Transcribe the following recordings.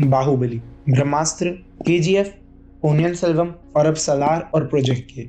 बाहुबली, ब्रह्मास्त्र, KGF, Ponniyin Selvam और अब सलार और प्रोजेक्ट के।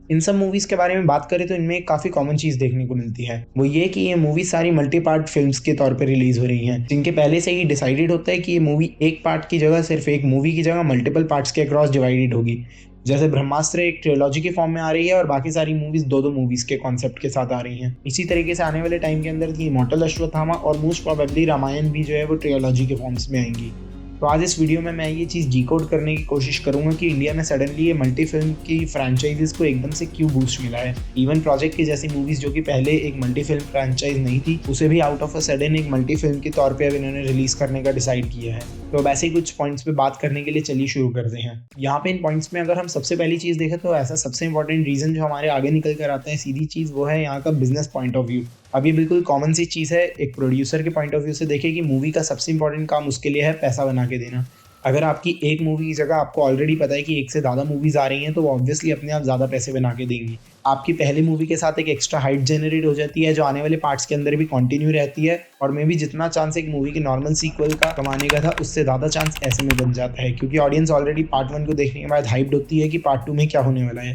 इन सब मूवीज के बारे में बात करें तो इनमें एक काफी कॉमन चीज देखने को मिलती है, वो ये कि ये मूवी सारी मल्टी पार्ट फिल्म्स के तौर पर रिलीज हो रही हैं, जिनके पहले से ही डिसाइडेड होता है कि ये मूवी एक पार्ट की जगह सिर्फ एक मूवी की जगह मल्टीपल पार्ट्स के अक्रॉस डिवाइडेड होगी। जैसे ब्रह्मास्त्र एक ट्रिलॉजी की फॉर्म में आ रही है और बाकी सारी मूवीज दो मूवीज के कॉन्सेप्ट के साथ आ रही हैं। इसी तरीके से आने वाले टाइम के अंदर थी इमॉर्टल अश्वत्थामा और मोस्ट प्रोबेबली रामायण भी जो है वो ट्रिलॉजी के फॉर्म्स में आएंगी। तो आज इस वीडियो में मैं ये चीज़ डिकोड करने की कोशिश करूंगा कि इंडिया में सडनली ये मल्टी फिल्म की फ्रेंचाइजीज को एकदम से क्यों बूस्ट मिला है। इवन प्रोजेक्ट की जैसी मूवीज जो कि पहले एक मल्टी फिल्म फ्रेंचाइज नहीं थी, उसे भी आउट ऑफ अ सडन एक मल्टी फिल्म के तौर पे अब इन्होंने रिलीज करने का डिसाइड किया है। तो अब ऐसे ही कुछ पॉइंट्स पे बात करने के लिए चलिए शुरू करते हैं। यहाँ पे इन पॉइंट्स में अगर हम सबसे पहली चीज़ देखें तो ऐसा सबसे इंपॉर्टेंट रीजन जो हमारे आगे निकल कर आता है, सीधी चीज़, वो है यहाँ का बिजनेस पॉइंट ऑफ व्यू। अब ये बिल्कुल कॉमन सी चीज़ है, एक प्रोड्यूसर के पॉइंट ऑफ व्यू से देखें कि मूवी का सबसे इंपॉर्टेंट काम उसके लिए है पैसा बना के देना। अगर आपकी एक मूवी की जगह आपको ऑलरेडी पता है कि एक से ज़्यादा मूवीज़ आ रही हैं, तो वो ऑब्वियसली अपने आप ज़्यादा पैसे बना के देंगी। आपकी पहली मूवी के साथ एक एक्स्ट्रा हाइट जनरेट हो जाती है जो आने वाले पार्ट्स के अंदर भी कंटिन्यू रहती है, और मे भी जितना चांस एक मूवी के नॉर्मल सीक्वल का कमाने का था उससे ज़्यादा चांस ऐसे में बन जाता है, क्योंकि ऑडियंस ऑलरेडी पार्ट 1 को देखने के बाद हाइप्ड होती है कि पार्ट 2 में क्या होने वाला है।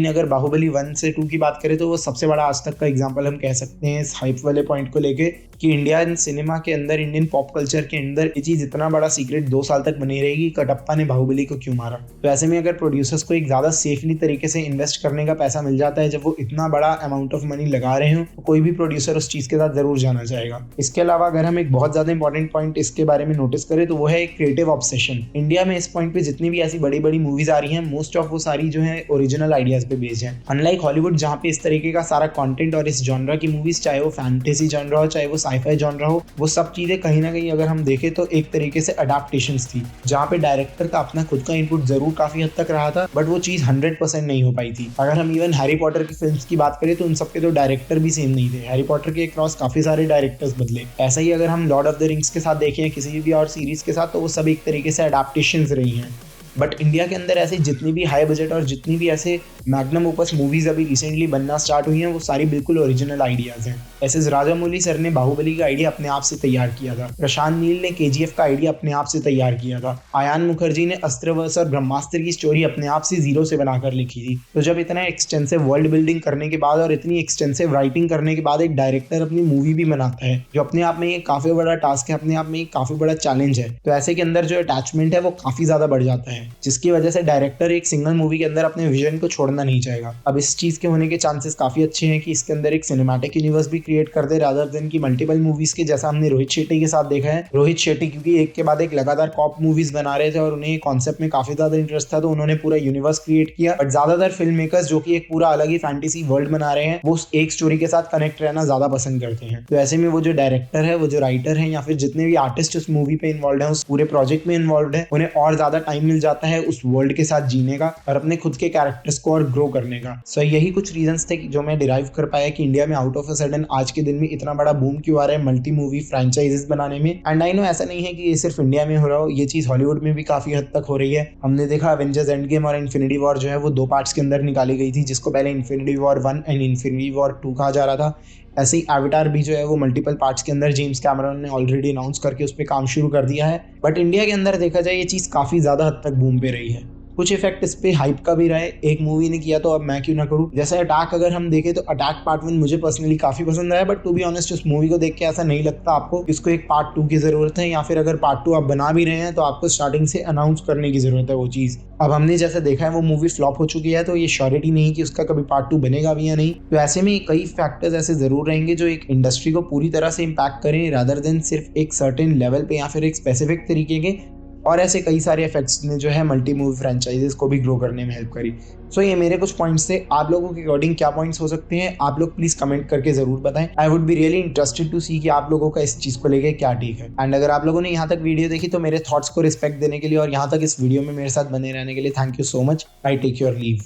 अगर बाहुबली 1 से 2 की बात करें तो वो सबसे बड़ा आज तक का एग्जाम्पल हम कह सकते हैं इस हाइप वाले पॉइंट को लेके कि इंडियन सिनेमा के अंदर, इंडियन पॉप कल्चर के अंदर ये चीज़ इतना बड़ा सीक्रेट 2 साल तक बनी रहेगी कटप्पा ने बाहुबली को क्यों मारा। तो ऐसे में अगर प्रोड्यूसर्स को एक ज़्यादा सेफली तरीके से इन्वेस्ट करने का पैसा मिल जाता है, जब वो इतना बड़ा अमाउंट ऑफ मनी लगा रहे हो, तो कोई भी प्रोड्यूसर उस चीज़ के साथ जरूर जाना चाहेगा। इसके अलावा अगर हम एक बहुत ज़्यादा इंपॉर्टेंट पॉइंट इसके बारे में नोटिस करें तो वो है एक क्रिएटिव ऑब्सेशन। इंडिया में इस पॉइंट पे जितनी भी ऐसी बड़ी बड़ी मूवीज आ रही हैं, मोस्ट ऑफ वो सारी जो है ओरिजिनल आइडियाज पे बेस्ड हैं। अनलाइक हॉलीवुड जहाँ पे इस तरीके का सारा कंटेंट और इस जॉनरा की मूवीज, चाहे वो फैंटेसी जॉनरा हो चाहे वो साइफाई जॉनरा हो, वो सब चीज़ें कहीं ना कहीं अगर हम देखें तो एक तरीके से अडाप्टेशंस थी, जहाँ पे डायरेक्टर का अपना खुद का इनपुट जरूर काफी हद तक रहा था, बट वो चीज़ 100% नहीं हो पाई थी। अगर हम इवन हैरी पॉटर की फिल्म्स की बात करें तो उन सबके तो डायरेक्टर भी सेम नहीं थे। हैरी पॉटर के क्रॉस काफी सारे डायरेक्टर्स बदले। ऐसा ही अगर हम लॉर्ड ऑफ द रिंग्स के साथ देखें, किसी भी और सीरीज के साथ, तो वो सब एक तरीके से अडाप्टेशंस रही हैं। बट इंडिया के अंदर ऐसी जितनी भी हाई बजट और जितनी भी ऐसे मैग्नम ओपस मूवीज अभी रिसेंटली बनना स्टार्ट हुई हैं, वो सारी बिल्कुल ओरिजिनल आइडियाज हैं। ऐसे राजामौली सर ने बाहुबली का आइडिया अपने आप से तैयार किया था, प्रशांत नील ने केजीएफ का आइडिया अपने आप से तैयार किया था, आयान मुखर्जी ने अस्त्रवर्ष और ब्रह्मास्त्र की स्टोरी अपने आप से जीरो से बनाकर लिखी थी। तो जब इतना एक्सटेंसिव वर्ल्ड बिल्डिंग करने के बाद और इतनी एक्सटेंसिव राइटिंग करने के बाद एक डायरेक्टर अपनी मूवी भी बनाता है, जो अपने आप में एक काफी बड़ा टास्क है, अपने आप में एक काफी बड़ा चैलेंज है, तो ऐसे के अंदर जो अटैचमेंट है वो काफी ज्यादा बढ़ जाता है, जिसकी वजह से डायरेक्टर एक सिंगल मूवी के अंदर अपने विजन को छोड़ना नहीं चाहेगा। अब इस चीज के होने के चांसेस काफी अच्छे हैं कि इसके अंदर एक सिनेमैटिक यूनिवर्स भी क्रिएट कर दे रादर देन की मल्टीपल मूवीज के, जैसा हमने रोहित शेट्टी के साथ देखा है। रोहित शेट्टी क्योंकि एक के बाद एक लगातार कॉप मूवीज बना रहे थे और उन्हें कॉन्सेप्ट में काफी ज्यादा इंटरेस्ट था, तो उन्होंने पूरा यूनिवर्स क्रिएट किया। बट ज्यादातर फिल्म मेकर्स जो कि एक पूरा अलग ही फैंटेसी वर्ल्ड बना रहे हैं, वो एक स्टोरी के साथ कनेक्ट रहना ज्यादा पसंद करते हैं। तो ऐसे में वो जो डायरेक्टर है, वो जो राइटर है, या फिर जितने भी आर्टिस्ट उस मूवी पे इन्वॉल्व है, उस पूरे प्रोजेक्ट में इन्वॉल्व है, उन्हें और ज्यादा टाइम मिल जाता है उस वर्ल्ड के साथ जीने का और अपने खुद के कैरेक्टर्स को और ग्रो करने का। सो यही कुछ रीजंस थे जो मैं डिराइव कर पाया कि इंडिया में आउट ऑफ अ सडन आज के दिन में इतना बड़ा बूम क्यों आ रहा है मल्टी मूवी फ्रेंचाइजेस बनाने में। एंड आई नो ऐसा नहीं है कि ये सिर्फ इंडिया में हो रहा हो, ये चीज हॉलीवुड में भी काफी हद तक हो रही है। हमने देखा एवेंजर्स एंड गेम और इन्फिनिटी वॉर जो है वो 2 पार्ट्स के अंदर निकाली गई थी, जिसको पहले infinity war 1 and infinity war 2 कहा जा रहा था। ऐसे ही एविटार भी जो है वो मल्टीपल पार्ट्स के अंदर जेम्स कैमरन ने ऑलरेडी अनाउंस करके उस पर काम शुरू कर दिया है। बट इंडिया के अंदर देखा जाए ये चीज काफी ज्यादा हद तक बूम पे रही है। कुछ इफेक्ट इस पे हाइप का भी रहे, एक मूवी ने किया तो अब मैं क्यों ना करूं। जैसे अटैक अगर हम देखें तो अटैक पार्ट 1 मुझे पर्सनली काफी पसंद आया, बट टू बी ऑनेस्ट उस मूवी को देख के ऐसा नहीं लगता आपको इसको एक पार्ट 2 की जरूरत है, या फिर अगर पार्ट 2 आप बना भी रहे हैं तो आपको स्टार्टिंग से अनाउंस करने की जरूरत है वो चीज। अब हमने जैसे देखा है वो मूवी फ्लॉप हो चुकी है, तो ये श्योरिटी नहीं कि उसका कभी पार्ट 2 बनेगा भी या नहीं। तो ऐसे में कई फैक्टर्स ऐसे जरूर रहेंगे जो एक इंडस्ट्री को पूरी तरह से इम्पैक्ट करें रादर देन सिर्फ एक सर्टेन लेवल पे या फिर एक स्पेसिफिक तरीके के। और ऐसे कई सारे इफेक्ट्स ने जो है मल्टी मूवी फ्रेंचाइजेस को भी ग्रो करने में हेल्प करी। सो ये मेरे कुछ पॉइंट्स थे। आप लोगों के अकॉर्डिंग क्या पॉइंट्स हो सकते हैं, आप लोग प्लीज कमेंट करके जरूर बताएं। I would be really interested to see कि आप लोगों का इस चीज को लेके क्या टेक है। एंड अगर आप लोगों ने यहाँ तक वीडियो देखी तो मेरे थॉट्स को रिस्पेक्ट देने के लिए और यहाँ तक इस वीडियो में मेरे साथ बने रहने के लिए thank you so much. I take your leave.